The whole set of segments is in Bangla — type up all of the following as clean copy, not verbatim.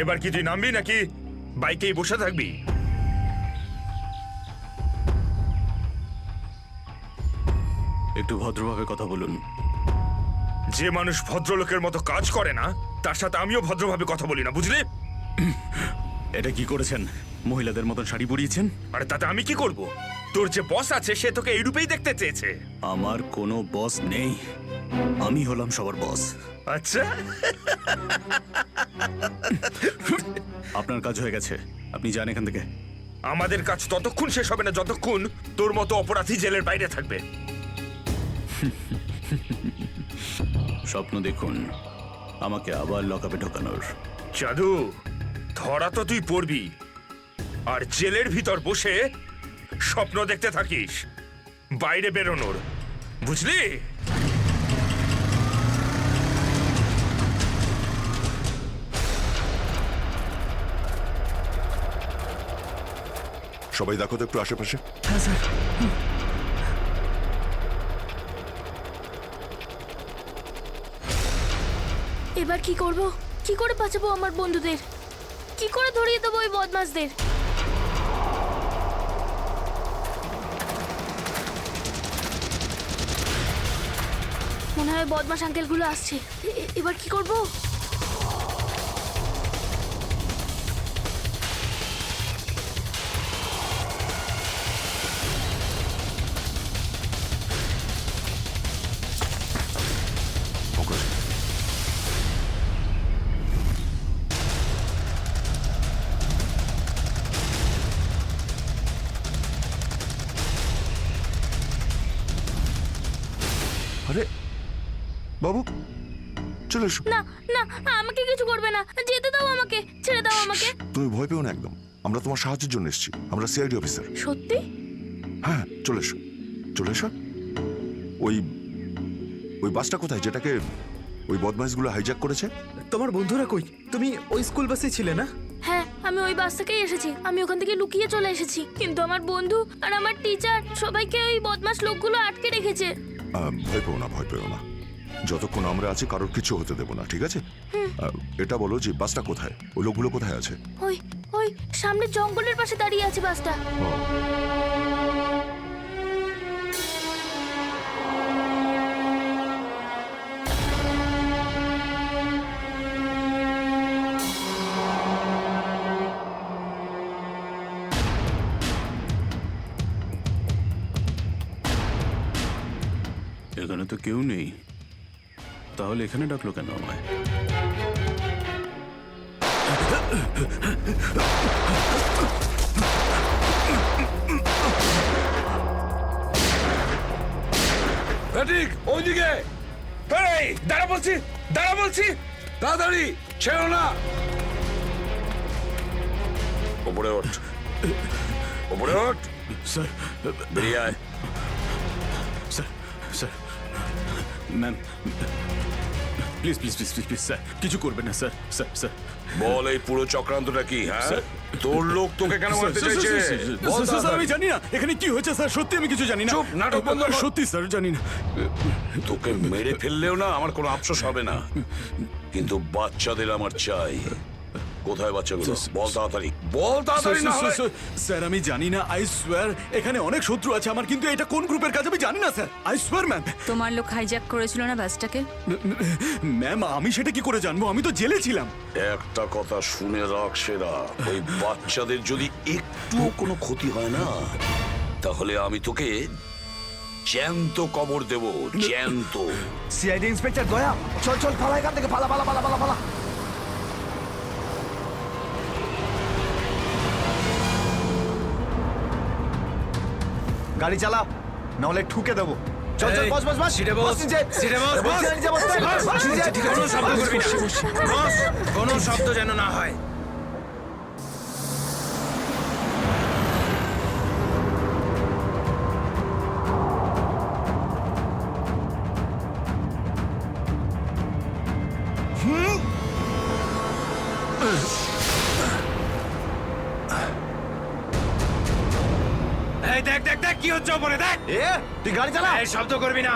এবার কি তুই নামবি নাকি বাইকেই বসে থাকবি? একটু ভদ্রভাবে কথা বলুন। যে মানুষ ভদ্রলোকের মতো কাজ করে না তার সাথে আমিও ভদ্রভাবে কথা বলি না, বুঝলি? এটা কি করেছেন? মহিলাদের মতন শাড়ি পরিয়েছেন? আরে তাতে আমি কি করব? তোর যে বস আছে সে তোকে এই রূপেই দেখতে চেয়েছে। আমার কোনো বস নেই, আমি হলাম সবার বস। আচ্ছা, আপনার কাজ হয়ে গেছে, আপনি যান এখান থেকে। আমাদের কাজ ততক্ষণ শেষ হবে না যতক্ষণ তোর মতো অপরাধী জেলের বাইরে থাকবে। স্বপ্ন দেখুন আমাকে আবার লকআপে ঢোকানোর। জাদু, ধরা তো তুই পড়বি, আর জেলের ভিতর বসে স্বপ্ন দেখতে থাকিস বাইরে বেরোনোর, বুঝলি? সবাই দেখো তো একটু আশেপাশে। হ্যাঁ স্যার। এবার কি করব? কি করে বাঁচাবো আমার বন্ধুদের? কি করে ধরিয়ে দেবো ওই বদমাশদের? মনে হয় বদমাশ আঙ্কেলগুলো আসছে। এবার কি করব? ফোকাস। আরে বাবু, চলে এসো। না না, আমাকে কিছু করবে না, যেতে দাও আমাকে, ছেড়ে দাও আমাকে। তুমি ভয় পেও না একদম, আমরা তোমার সাহায্যের জন্য এসেছি, আমরা সিআইডি অফিসার। সত্যি? হ্যাঁ, চলে এসো, চলে এসো। ওই ওই বাসটা কোথায় যেটাকে ওই বদমাইশগুলো হাইজ্যাক করেছে? তোমার বন্ধুরা কই? তুমি ওই স্কুল বাসে ছিলে না? হ্যাঁ, আমি ওই বাস থেকেই এসেছি। আমি ওখান থেকে লুকিয়ে চলে এসেছি, কিন্তু আমার বন্ধু আর আমার টিচার সবাইকে ওই বদমাশ লোকগুলো আটকে রেখেছে। ভয় পেও না, ভয় পেও না, যতক্ষণ আমরা আছি কারোর কিছু হতে দেবো না, ঠিক আছে? এটা বলো যে বাসটা কোথায়, ওই লোকগুলো কোথায় আছে? ওই ওই সামনে জঙ্গলের পাশে দাঁড়িয়ে আছে বাসটা। ও, এখানে তো কেউ নেই, তাহলে এখানে ডাকলো কেন আমায়? ঠিক ওইদিকে। এই, দাঁড়া বলছি, দাঁড়া বলছি। তাড়াতাড়ি ছেড়ো না। ওপরে ওঠ, ওপরে ওঠ, স্যার, বেরিয়ে আয়। Sir, sir, ma'am, please please please please please sir, কিছু করবেন না স্যার, স্যার স্যার। বল এই পুরো চক্রান্তটা কি? হ্যাঁ, স্যার। তোর লোক তোকে কেন মারতে চাইছে? বল স্যার, আমি তাড়াতাড়ি। জানি না এখানে কি হয়েছে স্যার, সত্যি আমি কিছু জানি না। চুপ, নাটক বন্ধ কর। সত্যি স্যার জানি না। তোকে মেরে ফেললেও না আমার কোনো আফসোস হবে না, কিন্তু বাচ্চাদের আমার চাই। কোথায় বাচ্চাগুলো? বল তাড়াতাড়ি, বল তাড়াতাড়ি না হলে। স্যার আমি জানি না, আই সোয়ার এখানে অনেক শত্রু আছে আমার, কিন্তু এটা কোন গ্রুপের কাজ আমি জানি না স্যার, আই সোয়ার ম্যাম। তোমার লোক হাইজ্যাক করেছিল না বাসটাকে? ম্যাম আমি সেটা কি করে জানবো, আমি তো জেলে ছিলাম। একটা কথা শুনে রাখ সেরা, ওই বাচ্চাদের যদি একটুও কোনো ক্ষতি হয় না তাহলে আমি তোকে জ্যান্ত কবর দেব, জ্যান্ত। সিআইডি ইন্সপেক্টর দয়া, চল চল পালা এখান থেকে, পালা পালা পালা পালা পালা। গাড়ি চালা, নাহলে ঠুকে দেবো। চল চল, বস বস বস, সিটে বস, বস নিচে। সিটে বস, বস বস। নিচে, বস নিচে। কোনো শব্দ করবি না বস, কোনো শব্দ যেন না হয়। এই দেখ দেখ দেখ কি হচ্ছে ওপরে, দেখ। এ তুই গাড়ি চালা। এই শব্দ করবি না।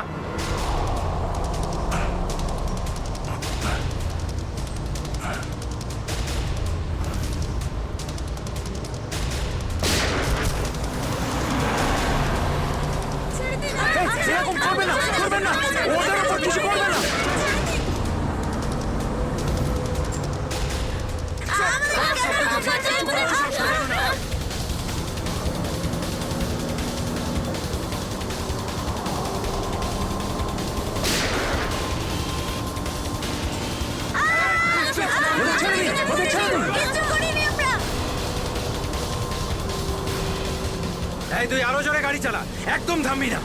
তাই তুই আরো জোরে গাড়ি চালা, একদম থামবি না।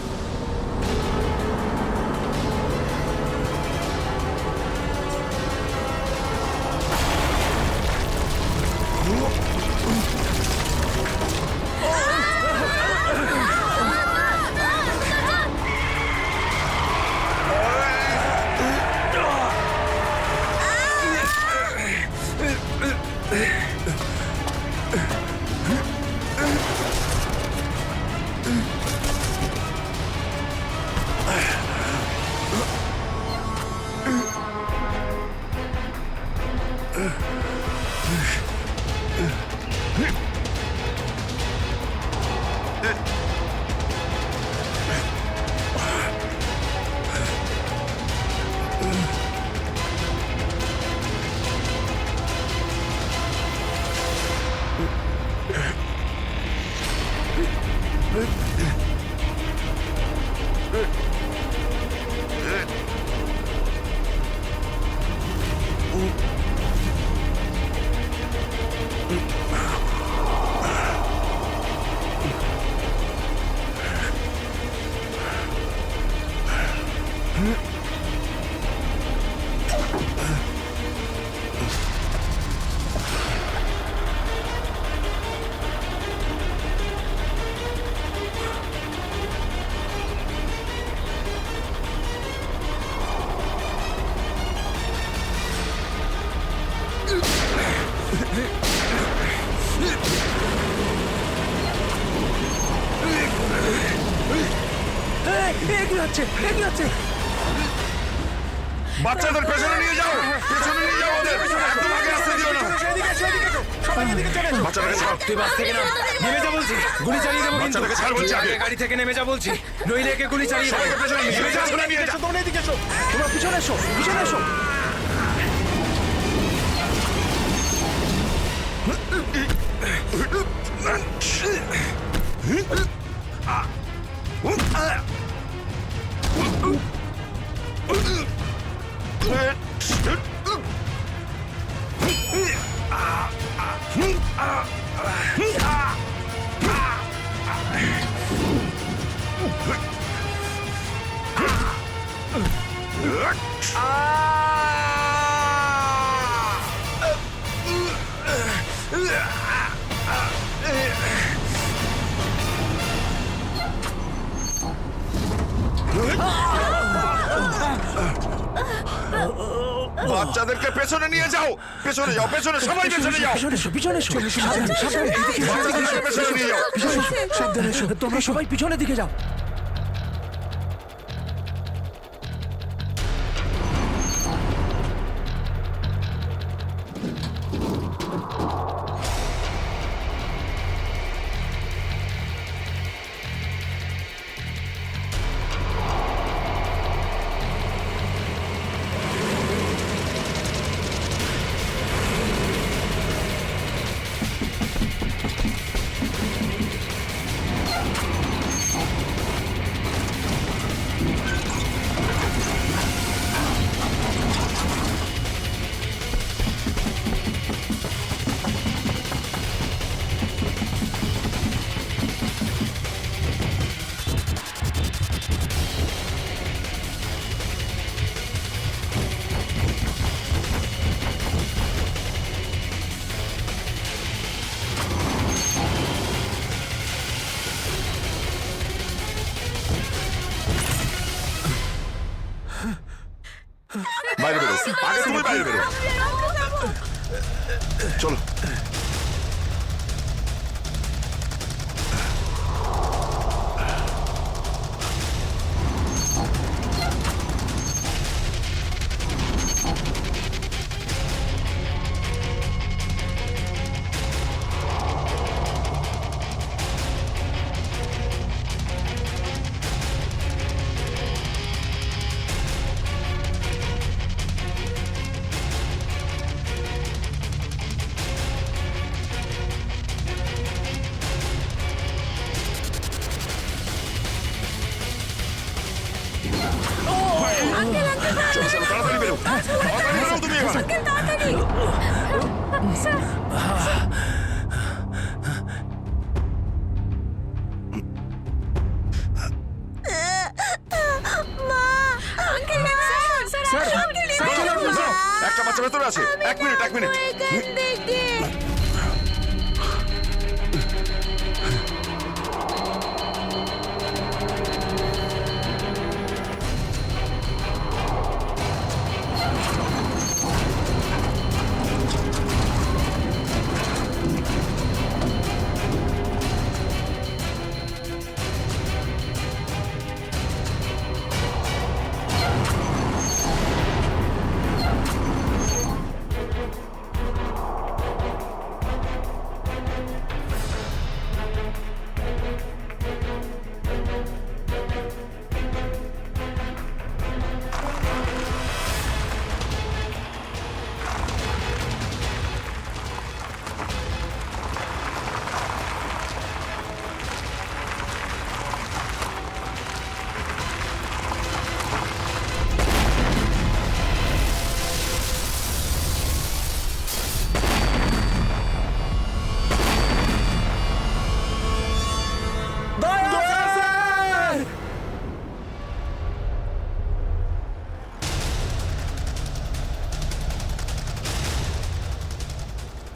বাচ্চাদের পেছনে নিয়ে যাও, পেছনে নিয়ে যাও ওদের, একদম আগে আসতে দিও না। বাচ্চাটাকে ছাড়, তুই বাস থেকে নাম, নেমে যা বলছি, গুলি চালিয়ে দেবো কিন্তু। বাচ্চাটাকে ছাড় বলছি আগে। গাড়ি থেকে নেমে যা বলছি, নইলে একে গুলি চালিয়ে দেবো। সবাইকে পেছনে নিয়ে যাও, পেছনে নিয়ে যাও। তোমরা এদিকে এসো, তোমরা পিছনে এসো, পিছনে এসো। বাচ্চাদেরকে পেছনে নিয়ে যাও, পেছনে যাও, পেছনে, সবাই পেছনে যাও। বাচ্চাদেরকে পেছনে নিয়ে যাও। সাবধানে এসো, তোমরা সবাই পিছনের দিকে যাও। বাইরে বেরো, আগে তুমি বাইরে বেরো। চলো। চলো, চলো, তাড়াতাড়ি বেরো, তাড়াতাড়ি বেরো তুমি এবার। বাচ্চা ভেতরে আছে। এক মিনিট, এক মিনিট।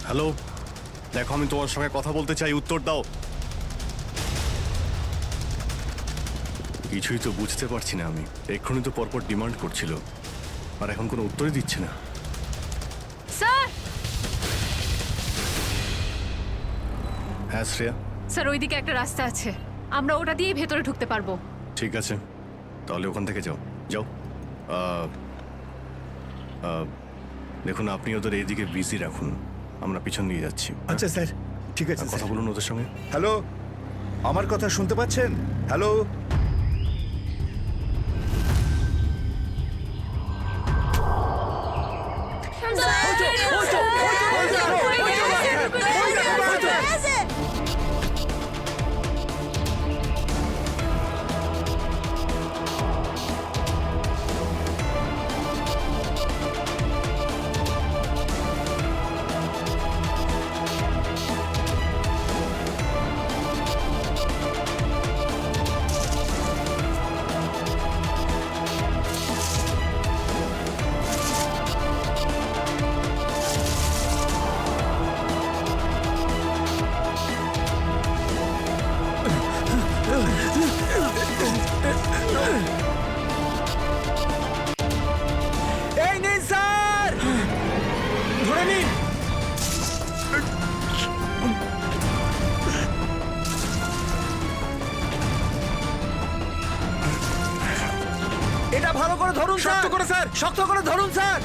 হ্যালো, দেখো আমি তোমার সঙ্গে কথা বলতে চাই, উত্তর দাও। কিছুই তো বুঝতে পারছি না আমি। এক্ষুনি তো পরপর ডিমান্ড করছিল, আর এখন কোনো উত্তরই দিচ্ছে না। স্যার হ্যাঁ শ্রেয়া, স্যার ওইদিকে একটা রাস্তা আছে, আমরা ওটা দিয়েই ভেতরে ঢুকতে পারবো। ঠিক আছে, তাহলে ওখান থেকে যাও যাও। দেখুন, আপনি ওদের এইদিকে বিজি রাখুন, আমরা পিছন দিয়ে যাচ্ছি। আচ্ছা স্যার, ঠিক আছে। কথা বলুন ওদের সঙ্গে। হ্যালো, আমার কথা শুনতে পাচ্ছেন? হ্যালো, এই নিন স্যার, ধরে নিন। এটা ভালো করে ধরুন স্যার। শক্ত করে স্যার, শক্ত করে ধরুন স্যার।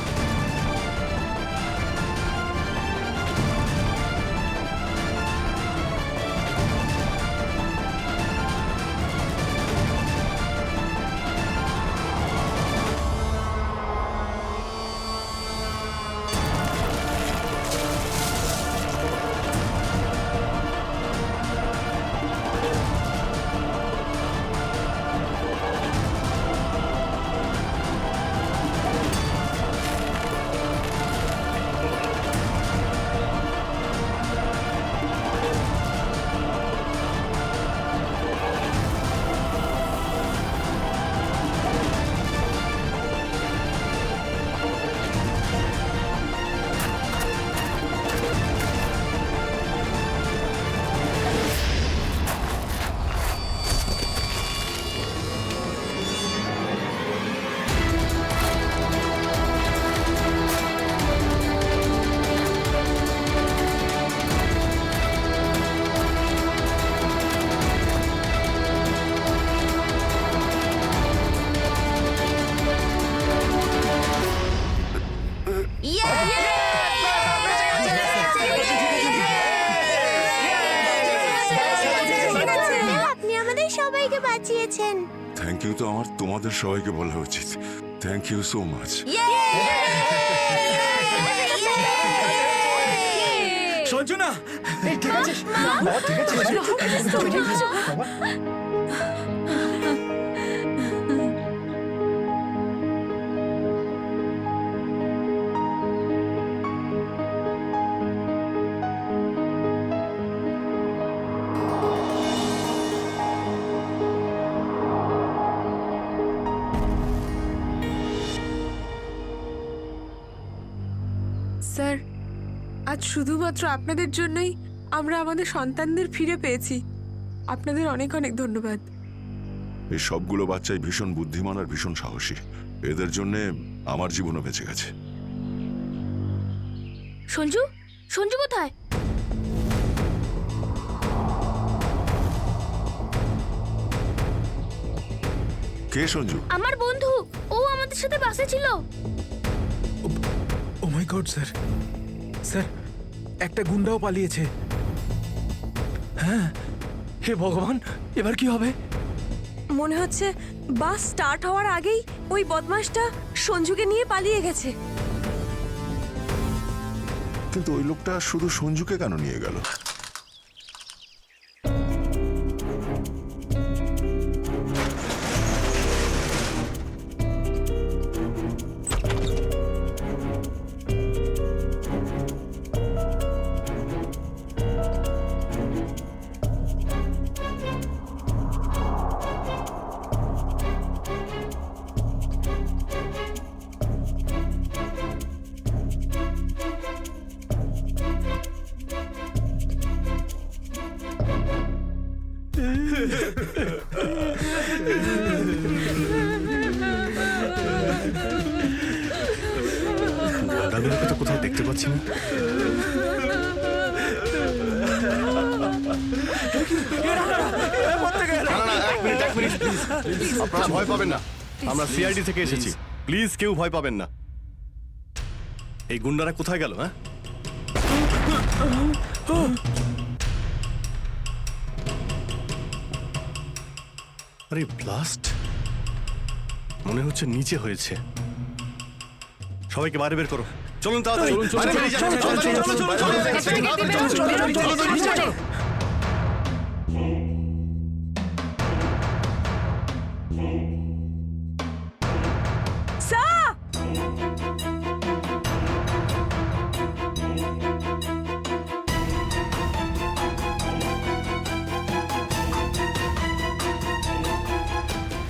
আপনি আমাদের সবাইকে বাঁচিয়েছেন। থ্যাংক ইউ তো আমার তোমাদের সবাইকে বলা উচিত। Thank you so much. Sanjana, এই ঠিক আছে বাবা, ঠিক আছে। স্যার আজ শুধুমাত্র আপনাদের জন্যই আমরা আমাদের সন্তানদের ফিরে পেয়েছি। আপনাদের অনেক অনেক ধন্যবাদ। এই সবগুলো বাচ্চাই ভীষণ বুদ্ধিমান আর ভীষণ সাহসী। এদের জন্যে আমার জীবনও বেঁচে গেছে। সঞ্জু, সঞ্জু কোথায়? কে সঞ্জু? আমার বন্ধু, ও আমাদের সাথে বাসে ছিল। ও মাই গড স্যার, স্যার একটা গুন্ডাও পালিয়েছে। হ্যাঁ, হে ভগবান, এবার কি হবে? মনে হচ্ছে বাস স্টার্ট হওয়ার আগেই ওই বদমাশটা সঞ্জুকে নিয়ে পালিয়ে গেছে। কিন্তু ওই লোকটা শুধু সঞ্জুকে কেন নিয়ে গেল? দাদাগুলোকে তো কোথাও দেখতে পাচ্ছি না। আপনারা ভয় পাবেন না, আমরা সিআইডি থেকে এসেছি। প্লিজ কেউ ভয় পাবেন না। এই গুন্ডারা কোথায় গেল? হ্যাঁ, আরে ব্লাস্ট মনে হচ্ছে নিচে হয়েছে। সবাইকে বাইরে বের করো, চলুন তাড়াতাড়ি। বাইরে বেরিয়ে যান, চলুন।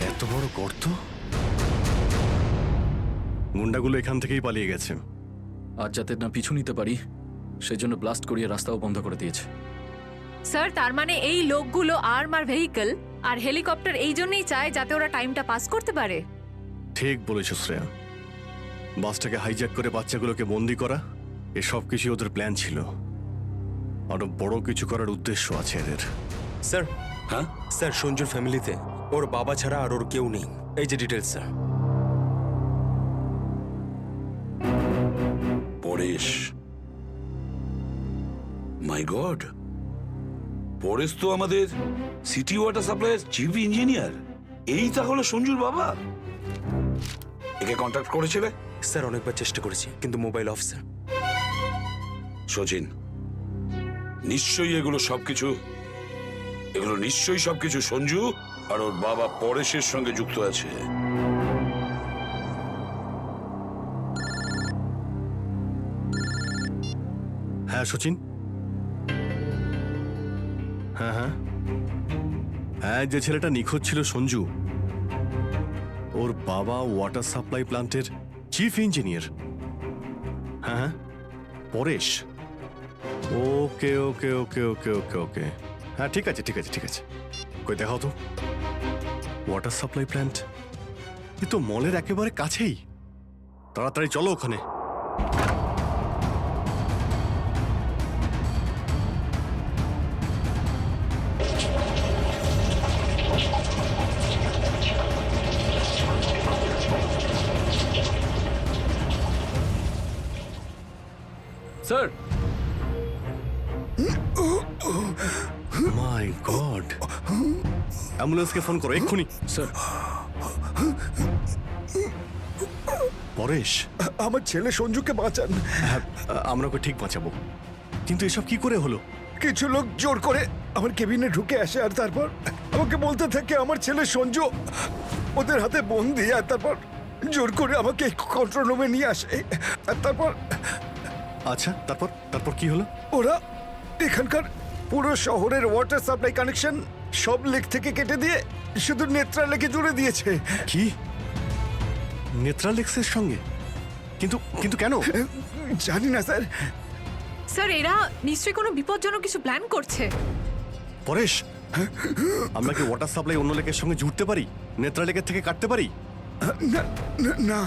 এত বড় গর্ত! গুন্ডাগুলো এখান থেকেই পালিয়ে গেছে। আজ যাতে না পিছু নিতে পারি সেজন্য ব্লাস্ট করিয়ে রাস্তাও বন্ধ করে দিয়েছে। স্যার তার মানে এই লোকগুলো আর্মার ভেহিকল আর হেলিকপ্টার এই জন্যই চায় যাতে ওরা টাইমটা পাস করতে পারে। ঠিক বলেছ শ্রেয়া। বাসটাকে হাইজ্যাক করে বাচ্চাগুলোকে বন্দি করা, এসব কিছু ওদের প্ল্যান ছিল। আরো বড় কিছু করার উদ্দেশ্য আছে এদের। স্যার, হ্যাঁ, স্যার সঞ্জুর ফ্যামিলিতে ওর বাবা ছাড়া আর ওর কেউ নেই। এই যে ডিটেলস স্যার। পরেশ, মাই গড, পরেশ তো আমাদের সিটি ওয়াটার সাপ্লাইয়ের চিফ ইঞ্জিনিয়ার। এই তাহলে সঞ্জুর বাবা। একে কন্ট্যাক্ট করেছিলে? স্যার অনেকবার চেষ্টা করেছি কিন্তু মোবাইল অফ স্যার। সচিন, নিশ্চয়ই এগুলো সবকিছু সঞ্জু আর ওর বাবা পরেশের সঙ্গে যুক্ত আছে। হ্যাঁ সচিন, হ্যাঁ হ্যাঁ হ্যাঁ, যে ছেলেটা নিখোঁজ ছিল সঞ্জু, ওর বাবা ওয়াটার সাপ্লাই প্ল্যান্টের চিফ ইঞ্জিনিয়ার। হ্যাঁ হ্যাঁ, পরেশ। ওকে ওকে ওকে ওকে ওকে ওকে, হ্যাঁ ঠিক আছে ঠিক আছে ঠিক আছে। কই দেখাও তো ওয়াটার সাপ্লাই প্ল্যান্ট। এ তো মলের একেবারে কাছেই। তাড়াতাড়ি চলো ওখানে। স্যার, মাই গড, অ্যাম্বুলেন্সকে ফোন করো এক্ষুনি। স্যার পরেশ, আমার ছেলে সঞ্জুকে বাঁচান। হ্যাঁ, আমরা ওকে ঠিক বাঁচাবো, কিন্তু এসব কি করে হলো? কিছু লোক জোর করে আমার কেবিনে ঢুকে আসে আর তারপর আমাকে বলতে থাকে আমার ছেলে সঞ্জু ওদের হাতে বন্দি। আর তারপর জোর করে আমাকে কন্ট্রোল রুমে নিয়ে আসে। আর তারপর আচ্ছা, তারপর তারপর কি হলো? ওরা এখানকার পুরো শহরের ওয়াটার সাপ্লাই কানেকশন সব লেক থেকে কেটে দিয়ে শুধু নেত্রা লেকে জুড়ে দিয়েছে। কি নেত্রালেক্সের সঙ্গে? কিন্তু কিন্তু কেন? জানি না স্যার। স্যার এরা নিশ্চয়ই কোনো বিপজ্জনক কিছু প্ল্যান করছে। পরেশ, আমরা কি ওয়াটার সাপ্লাই অন্য লেকের সঙ্গে জুড়তে পারি? নেত্রা লেকের থেকে কাটতে পারি? না না, না,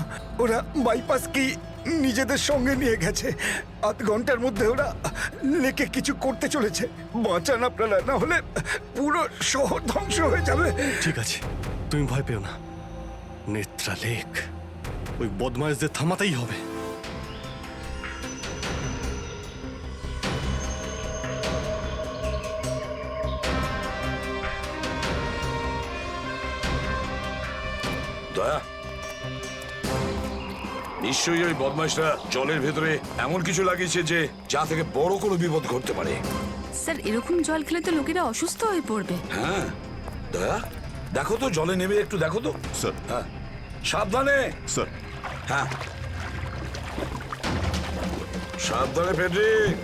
ওরা বাইপাস কি নিজেদের সঙ্গে নিয়ে গেছে। আধ ঘন্টার মধ্যে ওরা লেকে কিছু করতে চলেছে। বাঁচান আপনারা, না হলে পুরো শহর ধ্বংস হয়ে যাবে। ঠিক আছে, তুমি ভয় পেও না। নেত্রা লেক ওই বদমাইশদের থামাতেই হবে। দয়া, নিশ্চয়ই ওই বদমাইশরা জলের ভেতরে এমন কিছু লাগিয়েছে যে যা থেকে বড় কোনো বিপদ ঘটতে পারে। স্যার এরকম জল খেলে তো লোকেরা অসুস্থ হয়ে পড়বে। হ্যাঁ দয়া, দেখো তো জলে নেমে একটু দেখো তো। স্যার। হ্যাঁ, সাবধানে। স্যার। হ্যাঁ, সাবধানে ফেডরিক।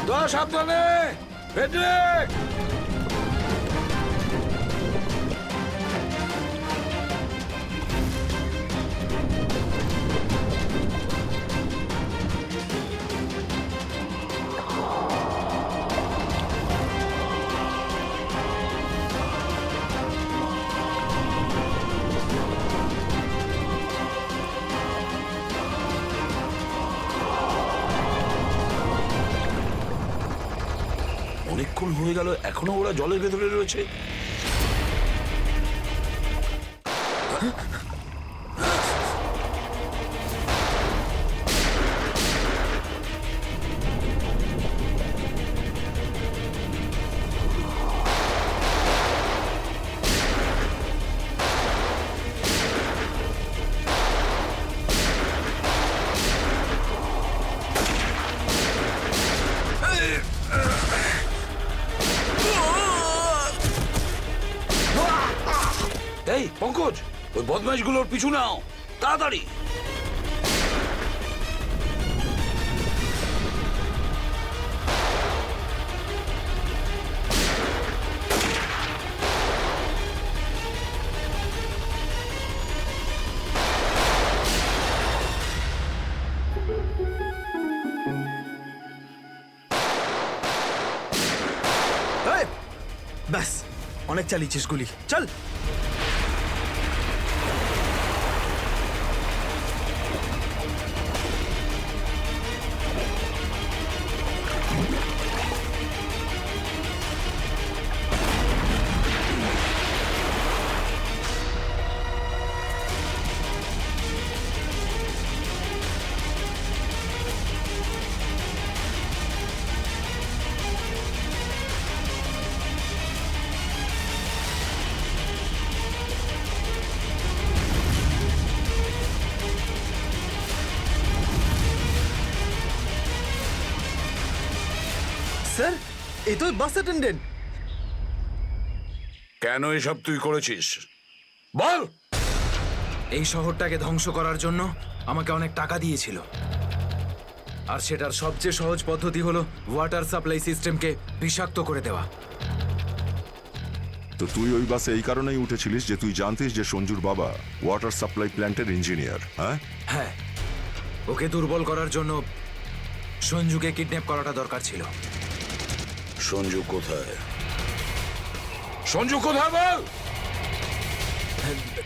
দয়া, সাবধানে ফেডরিক। অনেকক্ষণ হয়ে গেল, এখনো ওরা জলের ভেতরে রয়েছে। এই পঙ্কজ, ওই বদমাইশগুলোর পিছু নাও তাড়াতাড়ি। ব্যাস, অনেক চালিয়েছিস গুলি, চল। স্যার, এই তো বাস অ্যাটেন্ডেন্ট। কেন এসব তুই করেছিস বল? এই শহরটাকে ধ্বংস করার জন্য আমাকে অনেক টাকা দিয়েছিল, আর সেটার সবচেয়ে সহজ পদ্ধতি হলো ওয়াটার সাপ্লাই সিস্টেমকে বিষাক্ত করে দেওয়া। তো তুই ওই বাসে এই কারণেই উঠেছিলিস যে তুই জানতিস যে সঞ্জুর বাবা ওয়াটার সাপ্লাই প্ল্যান্টের ইঞ্জিনিয়ার। হ্যাঁ হ্যাঁ, ওকে দুর্বল করার জন্য সঞ্জুকে কিডন্যাপ করাটা দরকার ছিল। সঞ্জু কোথায়? সঞ্জু কোথায় বল?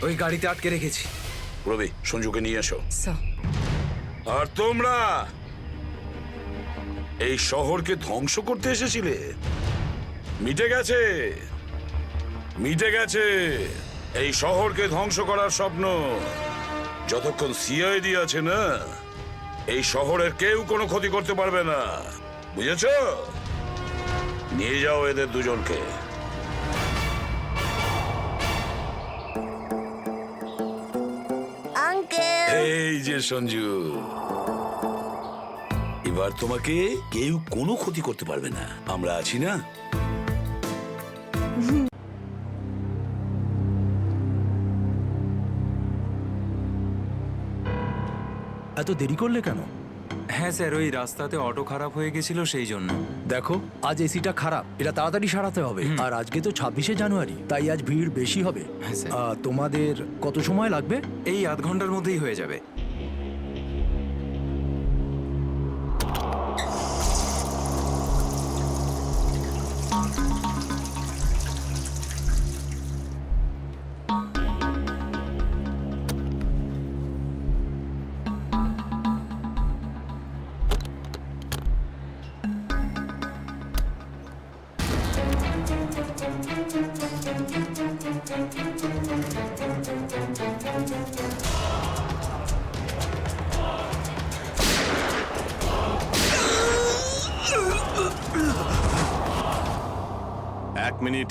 ওই গাড়িতে আটকে রেখেছি। রবি, সঞ্জুকে নিয়ে এসো। স্যার, আর তোমরা এই শহরকে ধ্বংস করতে এসেছিলে? মিটে গেছে, মিটে গেছে এই শহরকে ধ্বংস করার স্বপ্ন। যতক্ষণ সিআইডি আছে না, এই শহরের কেউ কোনো ক্ষতি করতে পারবে না, বুঝেছ? নিয়ে যাও এদের দুজনকে। এই যে সঞ্জু, এবার তোমাকে কেউ কোনো ক্ষতি করতে পারবে না, আমরা আছি না? এত দেরি করলে কেন? হ্যাঁ স্যার, ওই রাস্তাতে অটো খারাপ হয়ে গেছিল সেই জন্য। দেখো, আজ এসিটা খারাপ, এটা তাড়াতাড়ি সারাতে হবে। আর আজকে তো 26শে জানুয়ারি, তাই আজ ভিড় বেশি হবে। হ্যাঁ, স্যার। তোমাদের কত সময় লাগবে? এই আধ ঘন্টার মধ্যেই হয়ে যাবে।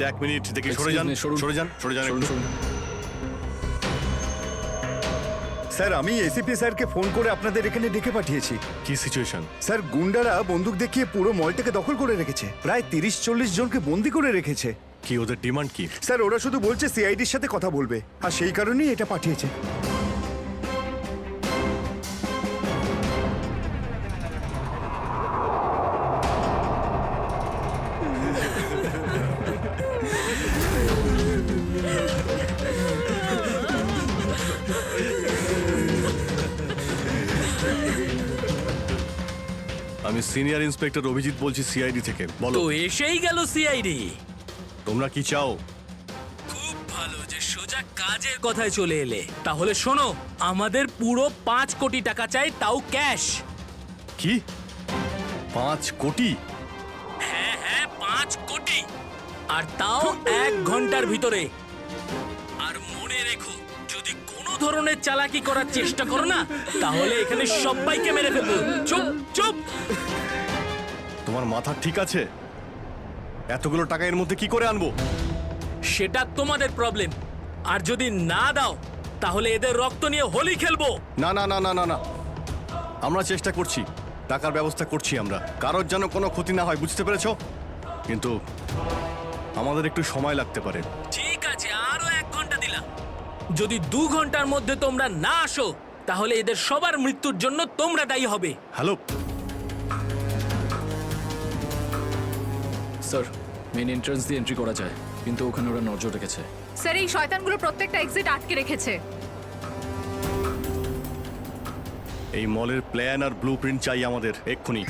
এক মিনিট দেখি, সরে যান, সরে যান, সরে যান একটু। স্যার, আমি এসিপি স্যারকে ফোন করে আপনাদের এখানে ডেকে পাঠিয়েছি। কি সিচুয়েশন? স্যার, গুন্ডারা বন্দুক দেখিয়ে পুরো মলটাকে দখল করে রেখেছে, প্রায় 30-40 জনকে বন্দি করে রেখেছে। কি ওদের ডিমান্ড কি? স্যার, ওরা শুধু বলছে সিআইডির সাথে কথা বলবে, আর সেই কারণেই এটা পাঠিয়েছে। আমি সিনিয়র ইন্সপেক্টর অভিজিৎ বলছি সিআইডি থেকে। বলো, তো এসেই গেল সিআইডি। তোমরা কি চাও? খুব ভালো যে সোজা কাজের কথায় চলে এলে। তাহলে শোনো, আমাদের পুরো 5 কোটি টাকা চাই, তাও ক্যাশ। কি 5 কোটি? হ্যাঁ হ্যাঁ, 5 কোটি, আর তাও 1 ঘন্টার ভিতরে। আর মনে রেখো, যদি কোনো ধরনের চালাকি করার চেষ্টা করো না, তাহলে এখানে সবাইকে মেরে ফেলবো। চুপ চুপ। তোমার মাথা ঠিক আছে? এতগুলো টাকা এর মধ্যে কি করে আনবো? সেটা তোমাদের প্রবলেম। আর যদি না দাও, তাহলে এদের রক্ত নিয়ে হোলি খেলবো। না না না না না না, আমরা চেষ্টা করছি, টাকার ব্যবস্থা করছি আমরা, কারোর যেন কোনো ক্ষতি না হয়, বুঝতে পেরেছো? কিন্তু আমাদের একটু সময় লাগতে পারে। ঠিক আছে, আরো 1 ঘন্টা দিলাম। যদি 2 ঘন্টার মধ্যে তোমরা না আসো, তাহলে এদের সবার মৃত্যুর জন্য তোমরা দায়ী হবে। হ্যালো স্যার, মেন এন্ট্রান্স দিয়ে এন্ট্রি করা যায়, কিন্তু ওখানে ওরা নজর রেখেছে। স্যার, এই শয়তানগুলো প্রত্যেকটা এক্সিট আটকে রেখেছে। এই মলের প্ল্যান আর ব্লুপ্রিন্ট চাই আমাদের এক্ষুনি।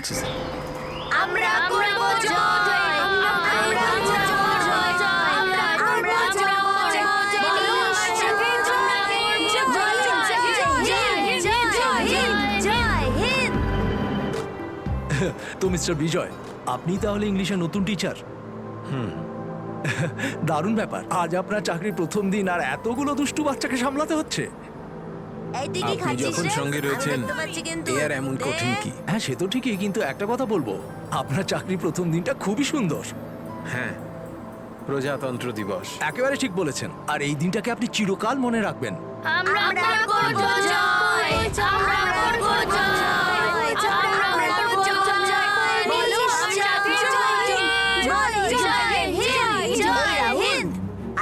আমরা করব জয়, আমরা করব জয়, আমরা করব জয়, বলো আমার সাথে জয় হিন্দ। তো মিস্টার বিজয়, আপনি তাহলে ইংলিশের নতুন টিচার? দারুণ ব্যাপার। আজ আপনার চাকরির প্রথম দিন, আর এতগুলো দুষ্টু বাচ্চাকে সামলাতে হচ্ছে। আপনি যখন সঙ্গে রয়েছেন, এ আর এমন কঠিন কি? হ্যাঁ, সে তো ঠিকই, কিন্তু একটা কথা বলবো, আপনার চাকরির প্রথম দিনটা খুবই সুন্দর। হ্যাঁ, প্রজাতন্ত্র দিবস। একেবারে ঠিক বলেছেন, আর এই দিনটাকে আপনি চিরকাল মনে রাখবেন। আমরা করব জয়, আমরা করব জয়, আমরা করব জয়, বলো আমার সাথে জয় হিন্দ, জয় হিন্দ।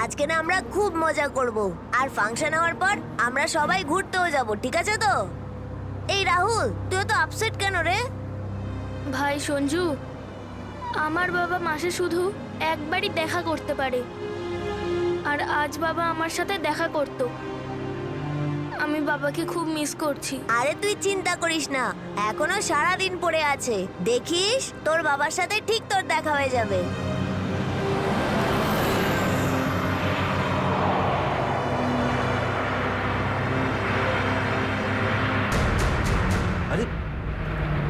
আজকে না আমরা খুব মজা করব, আর ফাংশন হওয়ার পর আমরা সবাই ঘুরতেও যাব, ঠিক আছে তো? এই রাহুল, তুই তো আপসেট কেন রে? ভাই সঞ্জু, আমার বাবা মাসে শুধু একবারই দেখা করতে পারে, আর আজ বাবা আমার সাথে দেখা করত। আমি বাবাকে খুব মিস করছি। আরে তুই চিন্তা করিস না, এখনো সারা দিন পড়ে আছে, দেখিস তোর বাবার সাথে ঠিক তোর দেখা হয়ে যাবে। আরে,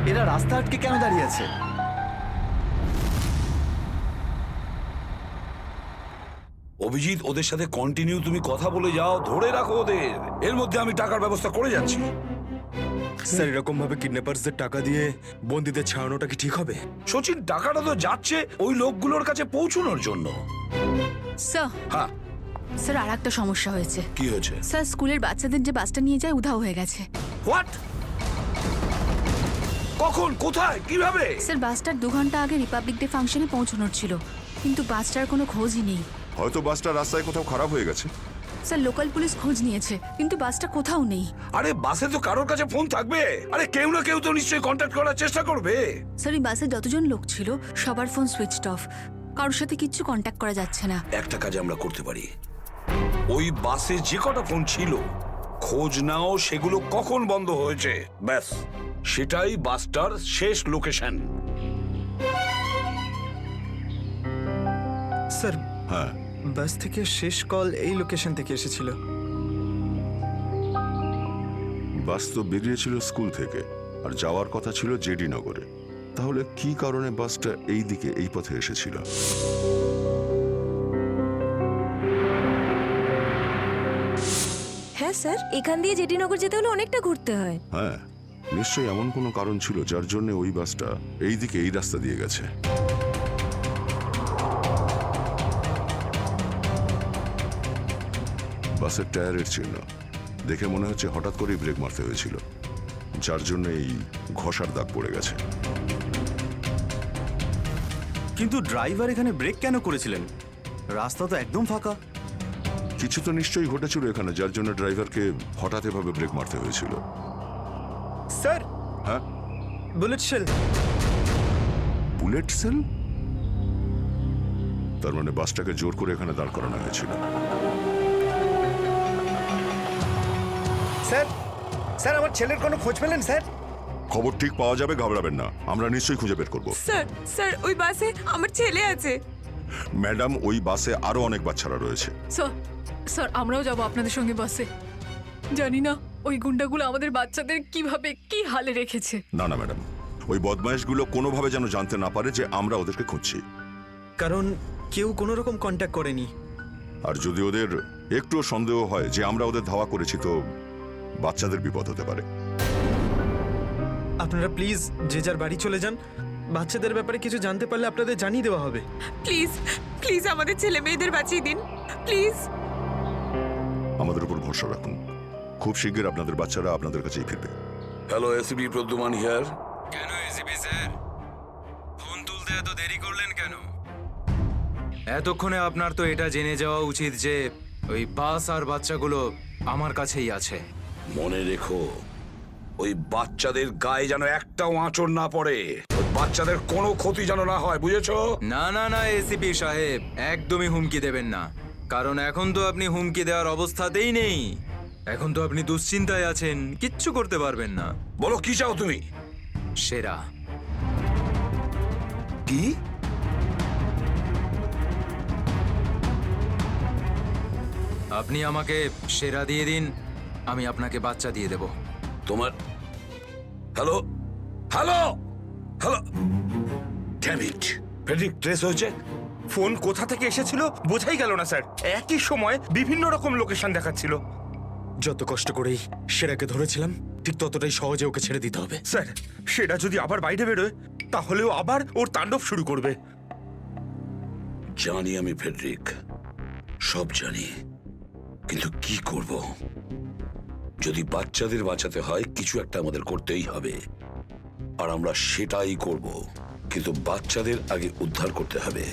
এরা রাস্তা আটকে কেন দাঁড়িয়ে আছে? অভিজিৎ, ওদের সাথে কন্টিনিউ তুমি কথা বলে যাও, ধরে রাখো ওদের। এর মধ্যে আমি টাকার ব্যবস্থা করে যাচ্ছি। স্যার, এরকম ভাবে কিডন্যাপার্সদের টাকা দিয়ে বন্দীদের ছাড়ানোটা কি ঠিক হবে? সচিন, টাকাটা তো যাচ্ছে ওই লোকগুলোর কাছে পৌঁছানোর জন্য। স্যার, হ্যাঁ, স্যার, আর একটা সমস্যা হয়েছে। কি হয়েছে? স্যার, স্কুলের বাচ্চাদের যে বাসটা নিয়ে যায় উধাও হয়ে গেছে। হোয়াট? কখন, কোথায়, কিভাবে? স্যার, বাসটার 2 ঘন্টা আগে রিপাবলিক ডে ফাংশনে পৌঁছানোর ছিল, কিন্তু বাসটার কোনো খোঁজই নেই। হয়তো বাসটা রাস্তায় কোথাও খারাপ হয়ে গেছে। স্যার লোকাল পুলিশ খোঁজ নিয়েছে কিন্তু বাসটা কোথাও নেই। আরে বাসে তো কারোর কাছে ফোন থাকবে, আরে কেউ না কেউ তো নিশ্চয়ই কন্ট্যাক্ট করার চেষ্টা করবে। স্যার এই বাসে যতজন লোক ছিল সবার ফোন সুইচড অফ, কারোর সাথে কিচ্ছু কন্ট্যাক্ট করা যাচ্ছে না। একটা কাজ আমরা করতে পারি, ওই বাসে যে কটা ফোন ছিল খোঁজ নাও সেগুলো কখন বন্ধ হয়েছে, ব্যাস সেটাই বাসটার শেষ লোকেশন। স্যার হ্যাঁ, বাস থেকে শেষ কল এই লোকেশন থেকে এসেছিল। বাস তো বেরিয়েছিল স্কুল থেকে আর যাওয়ার কথা ছিল জেডি নগরে। তাহলে কি কারণে বাসটা এই দিকে এই পথে এসেছিল? হ্যাঁ স্যার, এখান দিয়ে জেটিনগর যেতে হলে অনেকটা ঘুরতে হয়। হ্যাঁ, নিশ্চয়ই এমন কোনো কারণ ছিল যার জন্য ওই বাসটা এই দিকে এই রাস্তা দিয়ে গেছে। বাসের টায়ারের চিহ্ন দেখে মনে হচ্ছে হঠাৎ করেই ব্রেক মারতে হয়েছিল, যার জন্য এই ঘষার দাগ পড়ে গেছে। কিন্তু ড্রাইভার এখানে ব্রেক কেন করেছিলেন? রাস্তা তো একদম ফাঁকা। কিছু তো নিশ্চয়ই ঘটেছিল এখানে, যার জন্য ড্রাইভারকে হঠাৎ এভাবে ব্রেক মারতে হয়েছিল। স্যার হ্যাঁ, বুলেট শেল। Bullet sell? তার মানে বাসটাকে জোর করে এখানে দাঁড় করানো হয়েছিল। স্যার স্যার আমার ছেলের কোনো খোঁজ পেলেন স্যার? খবর ঠিক পাওয়া যাবে, ঘাবড়াবেন না, আমরা নিশ্চয়ই খুঁজে বের করব। স্যার স্যার ওই বাসে আমার ছেলে আছে। ম্যাডাম, ওই বাসে আরো অনেক বাচ্চারা রয়েছে। স্যার স্যার আমরাও যাব আপনাদের সঙ্গে বাসে। জানি না ওই গুন্ডাগুলো আমাদের বাচ্চাদের কিভাবে কি হালে রেখেছে। না না ম্যাডাম, ওই বদমাইশগুলো কোনোভাবে যেন জানতে না পারে যে আমরা ওদেরকে খুঁজছি। কারণ কেউ কোনো রকম কন্ট্যাক্ট করেনি। আর যদি ওদের একটুও সন্দেহ হয় যে আমরা ওদের ধাওয়া করেছি, তো বাচ্চাদের বিপদ হতে পারে। আপনারা প্লিজ যে যার বাড়ি চলে যান। বাচ্চাদের ব্যাপারে কিছু জানতে পারলে আপনাদের জানিয়ে দেওয়া হবে। প্লিজ প্লিজ আমাদের ছেলে মেয়েদের বাঁচিয়ে দিন প্লিজ। আমাদের উপর ভরসা রাখুন, খুব শীঘ্র আপনাদের বাচ্চারা আপনাদের কাছেই ফিরবে। Hello, ACP Pradyuman here. কেন এসিপি স্যার, ফোন তুলতে এত দেরি করলেন কেন? এতক্ষণে আপনার তো এটা জেনে যাওয়া উচিত যে ওই বাস আর বাচ্চাগুলো আমার কাছেই আছে। মনে রেখো, ওই বাচ্চাদের গায়ে যেন একটাও আঁচড় না পড়ে, ওই বাচ্চাদের কোনো ক্ষতি যেন না হয়, বুঝেছো? না না না এসিপি সাহেব, একদমই হুমকি দেবেন না, কারণ এখন তো আপনি হুমকি দেওয়ার অবস্থাতেই নেই। এখন তো আপনি দুশ্চিন্তায় আছেন, কিচ্ছু করতে পারবেন না। বলো কি চাও তুমি? সেরা। কি? আপনি আমাকে সেরা দিয়ে দিন, আমি আপনাকে বাচ্চা দিয়ে দেব। তোমার hello hello hello, damn it, Friedrich trace হয়েছে। ফোন কোথা থেকে এসেছিল বোঝাই গেল না স্যার, একই সময় বিভিন্ন রকম লোকেশন দেখাচ্ছিল। যত কষ্ট করেই সেরাকে ধরেছিলাম, ঠিক ততটাই সহজে ওকে ছেড়ে দিতে হবে। স্যার, সেটা যদি আবার বাইরে বেরোয় তাহলেও আবার ওর তাণ্ডব শুরু করবে। জানি আমি ফেডরিক, সব জানি, কিন্তু কি করব? যদি বাচ্চাদের বাঁচাতে হয় কিছু একটা আমাদের করতেই হবে, আর আমরা সেটাই করব, কিন্তু বাচ্চাদের আগে উদ্ধার করতে হবে।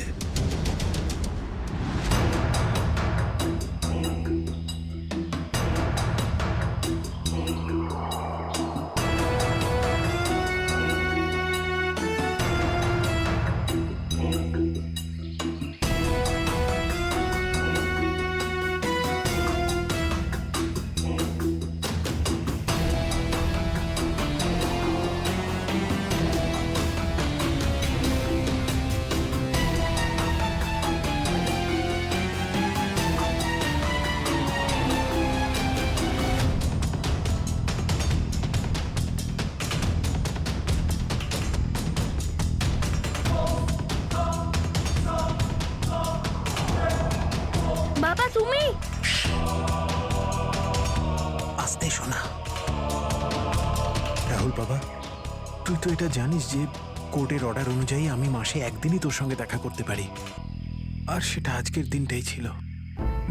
বাবা তুমি? আস্তে শোনা। রাহুল বাবা, তুই তো এটা জানিস যে কোর্টের অর্ডার অনুযায়ী আমি মাসে একদিনই তোর সঙ্গে দেখা করতে পারি, আর সেটা আজকের দিনটাই ছিল।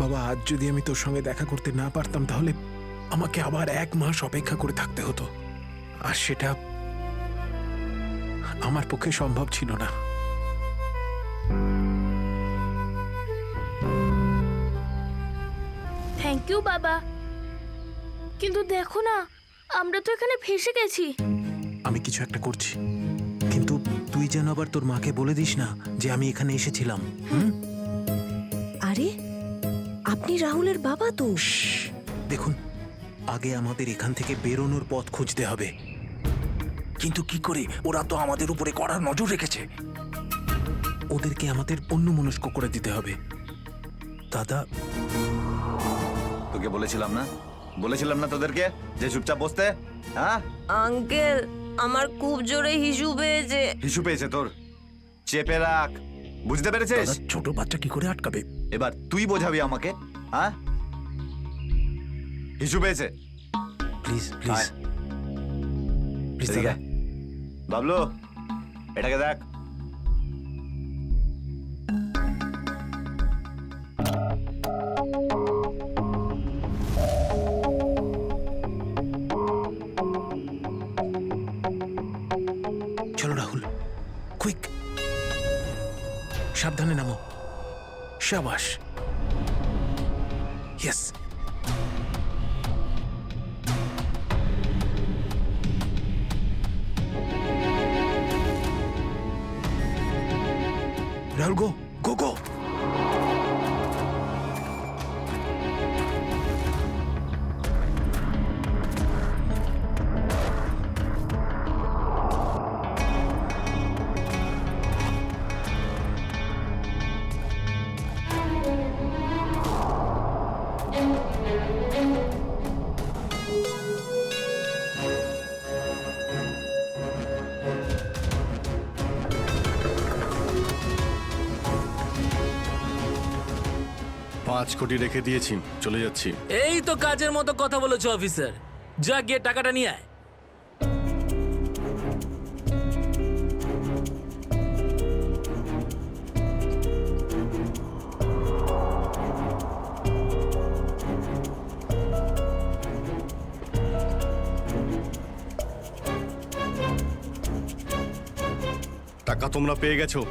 বাবা, আজ যদি আমি তোর সঙ্গে দেখা করতে না পারতাম তাহলে আমাকে আবার 1 মাস অপেক্ষা করে থাকতে হতো, আর সেটা আমার পক্ষে সম্ভব ছিল না। থ্যাংক ইউ বাবা। কিন্তু দেখো না, আমরা তো এখানে ফেসে গেছি। আমি কিছু একটা করছি, কিন্তু তুই যেন আবার তোর মাকে বলে দিস না যে আমি এখানে এসেছিলাম। আরে আপনি রাহুলের বাবা তো। দেখুন, আগে আমাদের এখান থেকে বেরোনোর পথ খুঁজতে হবে। কিন্তু কি করে? ওরা তো আমাদের উপরে কড়া নজর রেখেছে। ওদেরকে আমাদের অন্যমনস্ক করে দিতে হবে। দাদা, তোকে বলেছিলাম না তোদেরকে যে চুপচাপ বসতে? হ্যাঁ আঙ্কেল, আমার খুব জোরে হিসু পেয়েছে। হিসু পেয়েছে তোর? চেপে রাখ, বুঝতে পেরেছিস? ছোট বাচ্চা কি করে আটকাবে? এবার তুই বোঝাবি আমাকে। হ্যাঁ, হিসু পেয়েছে। প্লিজ প্লিজ প্লিজ দাদা। বাবলু, এটাকে দেখ। চলো রাহুল, কুইক, সাবধানে নামো। শাবাশ, ইয়েস। রাহুল, গো গো গো। পাঁচ কোটি রেখে দিয়েছি, চলে যাচ্ছি। এই তো কাজের মতো কথা বলেছো অফিসার। যা গিয়ে টাকাটা নিয়ে আয়। টাকা তোমরা পেয়ে গেছো,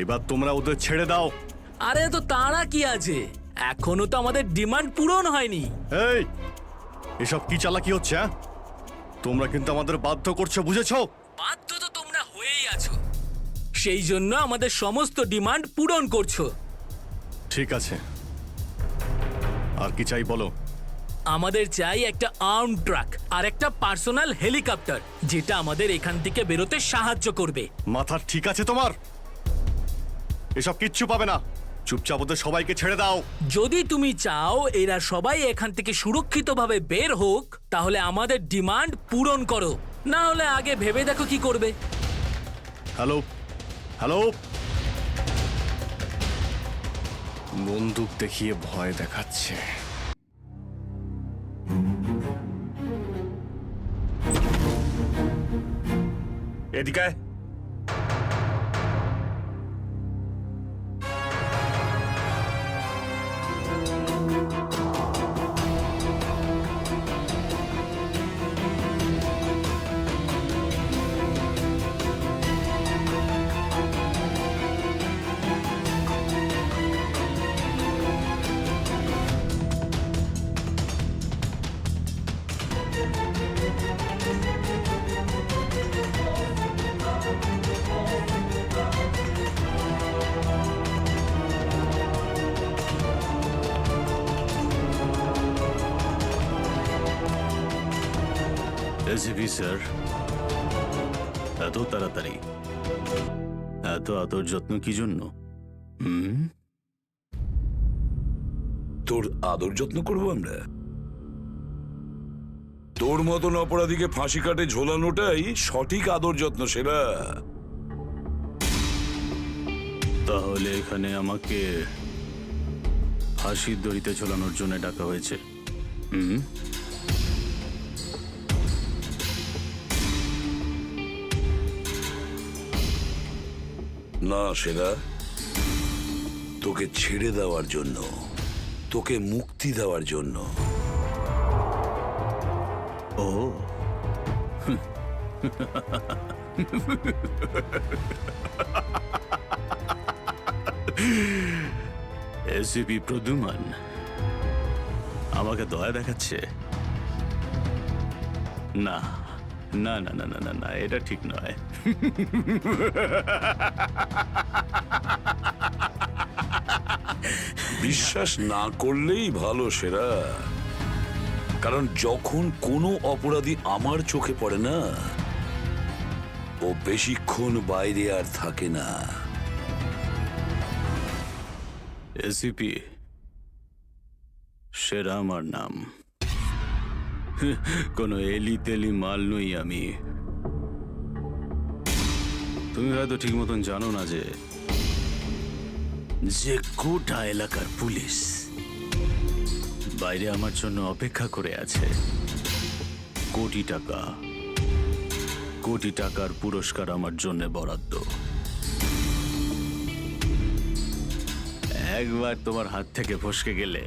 এবার তোমরা ওদের ছেড়ে দাও। আরে তো তারা কি আছে, এখনো তো আমাদের ডিমান্ড পূরণ হয়নি। এই, এসব কি চালাকি হচ্ছে? হ্যাঁ, তোমরা কিন্তু আমাদের বাধ্য করছো, বুঝেছো? বাধ্য তো তোমরা হয়েই আছো, সেই জন্য আমাদের সমস্ত ডিমান্ড পূরণ করছো। ঠিক আছে, আর কি চাই বলো? আমাদের চাই একটা আর্ম ট্রাক আর একটা পার্সোনাল হেলিকপ্টার, যেটা আমাদের এখান থেকে বেরোতে সাহায্য করবে। মাথা ঠিক আছে তোমার? এসব কিচ্ছু পাবে না, চুপচাপ ওদের সবাইকে ছেড়ে দাও। যদি তুমি চাও এরা সবাই এখান থেকে সুরক্ষিতভাবে বের হোক, তাহলে আমাদের ডিমান্ড পূরণ করো, না হলে আগে ভেবে দেখো কি করবে। হ্যালো হ্যালো, বন্দুক দেখিয়ে ভয় দেখাচ্ছে। এদিকে এসিপি স্যার, এত তাড়াতাড়ি, এত আদর যত্ন কি জন্য? তোর আদর যত্ন করবো আমরা? তোর মতন অপরাধীকে ফাঁসি কাটে ঝোলানোটাই সঠিক আদর যত্ন, সেরা। তাহলে এখানে আমাকে ফাঁসির দড়িতে ঝোলানোর জন্য ডাকা হয়েছে? না সেরা, তোকে ছেড়ে দেওয়ার জন্য, তোকে মুক্তি দেওয়ার জন্য। ও এসিপি প্রদ্যুমান, আমাকে দয়া দেখাচ্ছে? না না না না না না না, এটা ঠিক নয়। বিশ্বাস না করলেই ভালো সেরা, কারণ যখন কোনো অপরাধী আমার চোখে পড়ে না, ও বেশিক্ষণ বাইরে আর থাকে না। এসিপি, সেরা আমার নাম। কোনো এলি তেলি মাল নই আমি। তুমি হয়তো ঠিক মতন জানো না যে গোটা এলাকার পুলিশ বাইরে আমার জন্য অপেক্ষা করে আছে। কোটি টাকার পুরস্কার আমার জন্য বরাদ্দ। একবার তোমার হাত থেকে ফসকে গেলে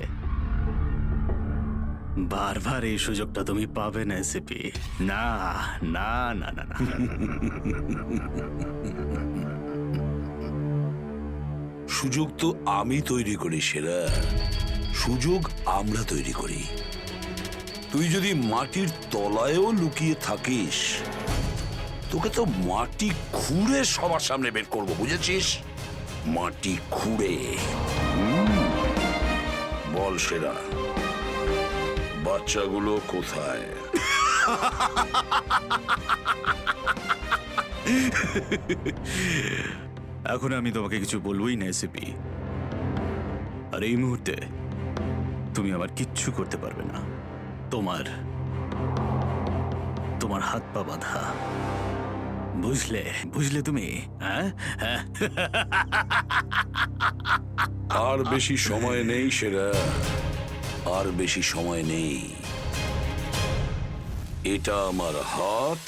বারবার এই সুযোগটা তুমি পাবে না এসিপি। না না না না না। সুযোগ তো আমি তৈরি করি সেরা, সুযোগ আমরা তৈরি করি। তুই যদি মাটির তলায়ও লুকিয়ে থাকিস, তোকে তো মাটি খুঁড়ে সবার সামনে বের করবো, বুঝেছিস? মাটি খুঁড়ে। বল সেরা, বাচ্চাগুলো কোথায়? এখন আমি তোমাকে কিছু বলবোই না এসিপি। আর এই মুহূর্তে তুমি আমার কিচ্ছু করতে পারবে না। তোমার হাত পা বাঁধা। বুঝলে তুমি? হ্যাঁ, আর বেশি সময় নেই সেরা, আর বেশি সময় নেই। এটা আমার হাত,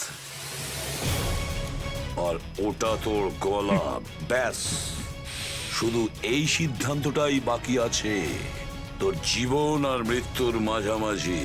আর ওটা তোর গলা। ব্যাস, শুধু এই সিদ্ধান্তটাই বাকি আছে, তোর জীবন আর মৃত্যুর মাঝামাঝি।